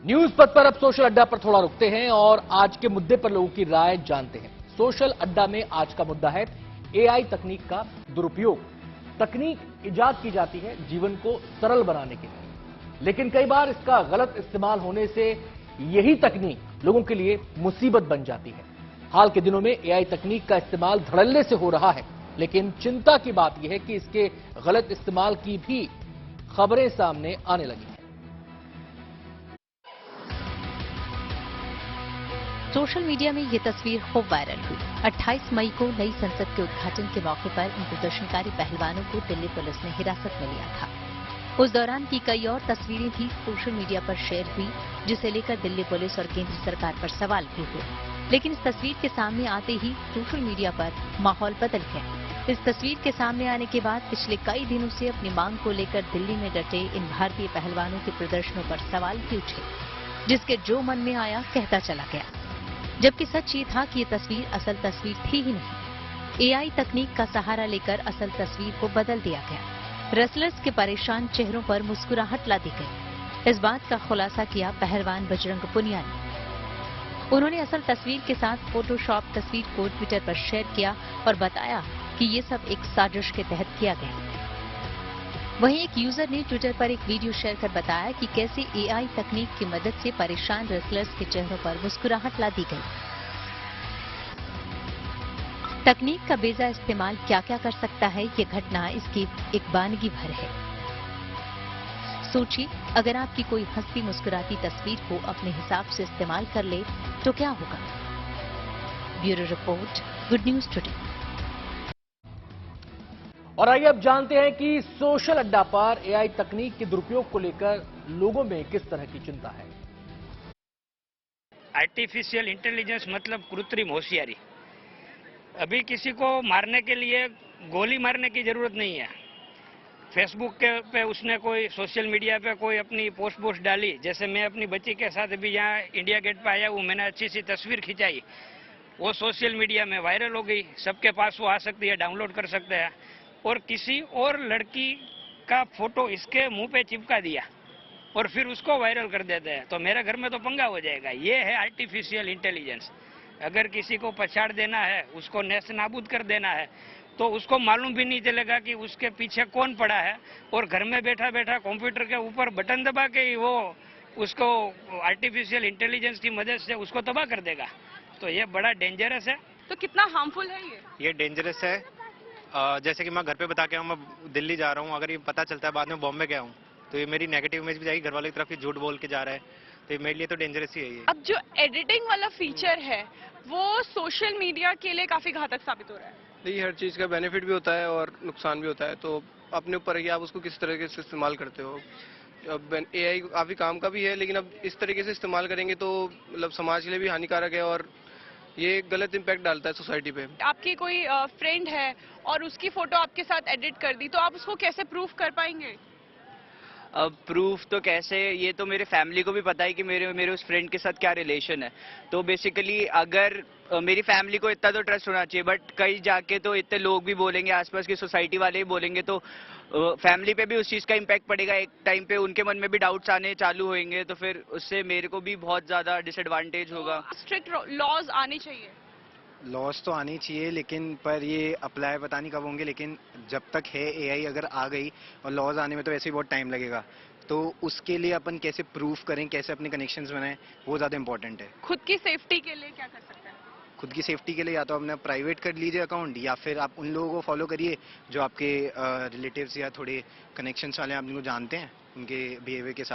News पथ पर अब सोशल अड्डा पर थोड़ा रुकते हैं और आज के मुद्दे पर लोगों की राय जानते हैं। सोशल अड्डा में आज का मुद्दा है एआई तकनीक का दुरुपयोग। तकनीक इजाद की जाती है जीवन को सरल बनाने के लिए, लेकिन कई बार इसका गलत इस्तेमाल होने से यही तकनीक लोगों के लिए मुसीबत बन जाती है। हाल के दिनों में एआई तकनीक का इस्तेमाल धड़ल्ले से हो रहा है, लेकिन चिंता की बात यह है कि इसके गलत इस्तेमाल की भी खबरें सामने आने लगी हैं। सोशल मीडिया में ये तस्वीर खूब वायरल हुई। 28 मई को नई संसद के उद्घाटन के मौके पर इन प्रदर्शनकारी पहलवानों को दिल्ली पुलिस ने हिरासत में लिया था। उस दौरान की कई और तस्वीरें भी सोशल मीडिया पर शेयर हुई, जिसे लेकर दिल्ली पुलिस और केंद्र सरकार पर सवाल भी हुए। लेकिन इस तस्वीर के सामने आते ही सोशल मीडिया पर माहौल बदल गया। इस तस्वीर के सामने आने के बाद पिछले कई दिनों से अपनी मांग को लेकर दिल्ली में डटे इन भारतीय पहलवानों के प्रदर्शनों पर सवाल भी उठे, जिसके जो मन में आया कहता चला गया। जबकि सच ये था कि ये तस्वीर असल तस्वीर थी ही नहीं। एआई तकनीक का सहारा लेकर असल तस्वीर को बदल दिया गया। रेसलर्स के परेशान चेहरों पर मुस्कुराहट ला दी गई। इस बात का खुलासा किया पहलवान बजरंग पुनिया ने। उन्होंने असल तस्वीर के साथ फोटोशॉप तस्वीर को ट्विटर पर शेयर किया और बताया कि ये सब एक साजिश के तहत किया गया। वहीं एक यूजर ने ट्विटर पर एक वीडियो शेयर कर बताया कि कैसे एआई तकनीक की मदद से परेशान रेसलर्स के चेहरों पर मुस्कुराहट ला दी गई। तकनीक का बेजा इस्तेमाल क्या क्या कर सकता है, ये घटना इसकी एक वानगी भर है। सोचिए, अगर आपकी कोई हंसती मुस्कुराती तस्वीर को अपने हिसाब से इस्तेमाल कर ले तो क्या होगा। Bureau report, good news today. और आइए अब जानते हैं कि सोशल अड्डा पर एआई तकनीक के दुरुपयोग को लेकर लोगों में किस तरह की चिंता है। आर्टिफिशियल इंटेलिजेंस मतलब कृत्रिम होशियारी। अभी किसी को मारने के लिए गोली मारने की जरूरत नहीं है। फेसबुक पे उसने कोई सोशल मीडिया पे कोई अपनी पोस्ट डाली, जैसे मैं अपनी बच्ची के साथ अभी यहाँ इंडिया गेट पे आया हूँ, मैंने अच्छी सी तस्वीर खिंचाई, वो सोशल मीडिया में वायरल हो गई, सबके पास वो आ सकती है, डाउनलोड कर सकते हैं। और किसी और लड़की का फोटो इसके मुंह पे चिपका दिया और फिर उसको वायरल कर देते हैं, तो मेरे घर में तो पंगा हो जाएगा। ये है आर्टिफिशियल इंटेलिजेंस। अगर किसी को पछाड़ देना है, उसको नेस्त नाबूद कर देना है, तो उसको मालूम भी नहीं चलेगा कि उसके पीछे कौन पड़ा है, और घर में बैठा बैठा कंप्यूटर के ऊपर बटन दबा के ही वो उसको आर्टिफिशियल इंटेलिजेंस की मदद से उसको तबाह कर देगा। तो ये बड़ा डेंजरस है। तो कितना हार्मफुल है ये डेंजरस है। जैसे कि मैं घर पे बता के मैं दिल्ली जा रहा हूँ, अगर ये पता चलता है बाद में बॉम्बे गया हूँ, तो ये मेरी नेगेटिव इमेज भी जाएगी, घर वालों की तरफ झूठ बोल के जा रहा है, तो ये मेरे लिए तो डेंजरस ही है ये। अब जो एडिटिंग वाला फीचर है वो सोशल मीडिया के लिए काफी घातक साबित हो रहा है। देखिए, हर चीज़ का बेनिफिट भी होता है और नुकसान भी होता है, तो अपने ऊपर है कि आप उसको किस तरीके से इस्तेमाल करते हो। अब एआई काफ़ी काम का भी है, लेकिन अब इस तरीके से इस्तेमाल करेंगे तो मतलब समाज के लिए भी हानिकारक है और ये गलत इम्पैक्ट डालता है सोसाइटी पे। आपकी कोई फ्रेंड है और उसकी फोटो आपके साथ एडिट कर दी, तो आप उसको कैसे प्रूफ कर पाएंगे? अब प्रूफ तो कैसे, ये तो मेरे फैमिली को भी पता है कि मेरे उस फ्रेंड के साथ क्या रिलेशन है। तो बेसिकली अगर मेरी फैमिली को इतना तो ट्रस्ट होना चाहिए, बट कहीं जाके तो इतने लोग भी बोलेंगे, आसपास की सोसाइटी वाले ही बोलेंगे, तो फैमिली पे भी उस चीज़ का इम्पैक्ट पड़ेगा। एक टाइम पे उनके मन में भी डाउट्स आने चालू होंगे, तो फिर उससे मेरे को भी बहुत ज़्यादा डिसएडवांटेज होगा। स्ट्रिक्ट लॉज आने चाहिए। लॉस तो आनी चाहिए, लेकिन पर ये अप्लाई पता नहीं कब होंगे। लेकिन जब तक है एआई अगर आ गई, और लॉज आने में तो वैसे ही बहुत टाइम लगेगा, तो उसके लिए अपन कैसे प्रूफ करें, कैसे अपने कनेक्शंस बनाएं, वो ज़्यादा इंपॉर्टेंट है। खुद की सेफ्टी के लिए क्या कर सकते हैं? खुद की सेफ्टी के लिए या तो अपना प्राइवेट कर लीजिए अकाउंट, या फिर आप उन लोगों को फॉलो करिए जो आपके रिलेटिव्स या थोड़े कनेक्शंस वाले आप जिनको जानते हैं, उनके बिहेवियर के साथ